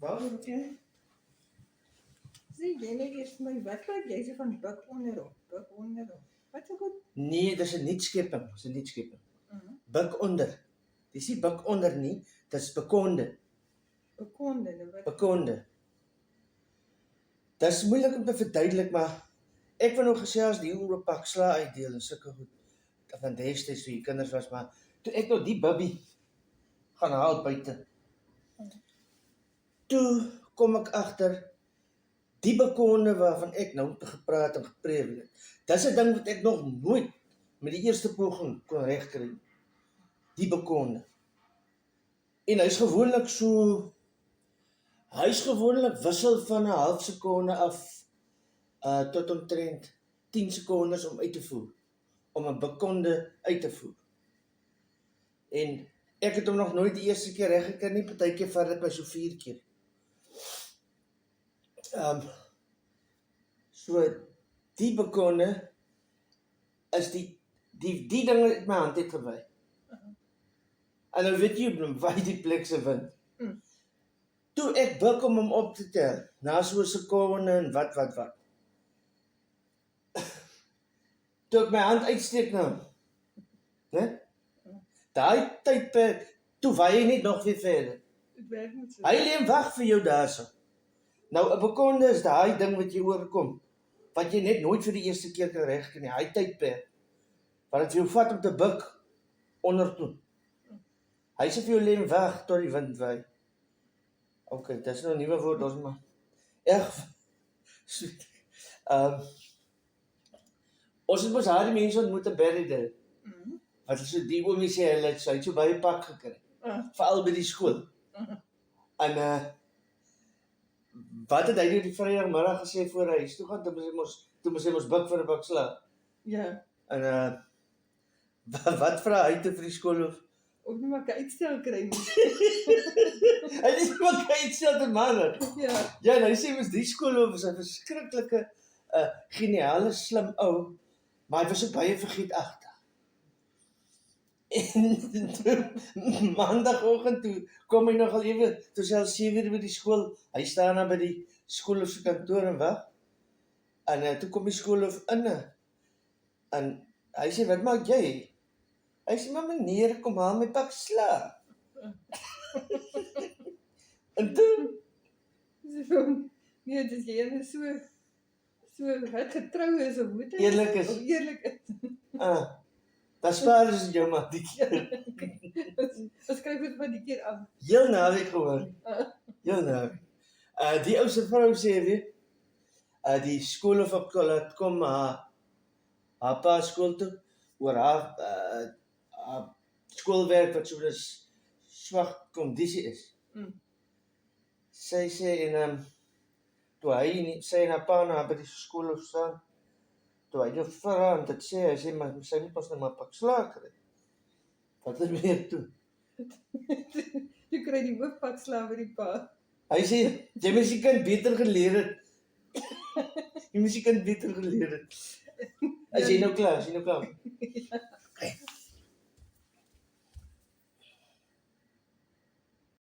Waarom moet jy? Sê jy net eers vir my, wat praat jy so van buk onderop? Buk onderop. Wat so goed? Nee, dis 'n nuutskepping, dis 'n nuutskepping. Buk onder. Dis nie buk onder nie, dis bekonde. Bekonde, nou wat? Bekonde. Dis moeilik om te verduidelik, maar ek wil nou gesels die oor 'n pak sla uitdeel en sulke goed. Van destyds toe jy kinders was, maar toe ek nou die bubby gaan haal buite. Toe kom ek agter die bekonde waarvan ek nou gepraat en gepreek het. Dis 'n ding wat ek nog nooit met die eerste poging kon regkry nie. Die bekonde. En hy's gewoonlik wissel van 'n half sekonde af tot omtrent 10 sekondes om uit te voer, om 'n bekonde uit te voer. En ek het hom nog nooit die eerste keer reg gekry nie, partykeer vat dit my so 4 keer. So die bekonde is die ding wat uit my hand het gewy. En nou weet jy, waar die plek se wind. Toe ek buk om hom op te tel, na so 'n sekonde en wat. Toe ek my hand uitsteek nou, né? Daai tydperk, toe waai hy net nog weer verder. Dit werk nie so. Hy lê en wag vir jou daarso. Nou 'n bekonde is daai ding wat jy oorkom, wat jy net nooit vir die eerste keer kan regkry nie. Hy tydperk, wat dit vir jou vat om te buk ondertoe. Hy sê vir jou lê en wag tot die wind waai. OK, dis nou 'n nuwe woord ons maar. Ons het mos haar die mense ontmoet in Berrydale. Wat so die oomie sê hy het so baie pak gekry. Veral by die skool. En wat het hy die Vrydagmiddag gesê voor hy huis toe gaan, toe moes hy mos buk vir 'n bak sla. Ja. En wat vra hy toe vir die skoolhoof? Of nie maar 'n uitstel kry nie. Hy het nie maar uitstel te manne. Ja. Ja, en hy sê mos die skoolhoof is 'n verskriklike geniale slim ou, maar hy was ook baie vergeetagtig. En maandagoggend toe kom hy nogal ewe, toe selfs 7:00 by die skool. Hy staan daar by die skoolhoof se kantoor en wag. En toe kom die skoolhoof in. En hy sê, "Wat maak jy?" Hy sê, "Maar meneer, kom haal my pak sla." En toe Nee, dis jy so het getrou is of moet hy? Eerlik is. Of eerlik is. Dat spaar is jou maar die keer. Ons skryf dit van die keer af. Heel naweek gehoor. Heel naweek. Die ou se vrou sê weer, die skoolhoof op laat kom haar pa skool toe oor haar skoolwerk wat so 'n swak kondisie is. Sy sê en toe sy en haar pa na by die skoolhoof staan, toe hy jou vra en dit sê, hy sê, maar sy moet pas nou maar pak sla kry. Wat is meer toe? Jy kry die hoofpak sla by die pa. Hy sê, jy moes die kind beter geleer het. Jy moes die kind beter geleer het. Is jy nou klaar?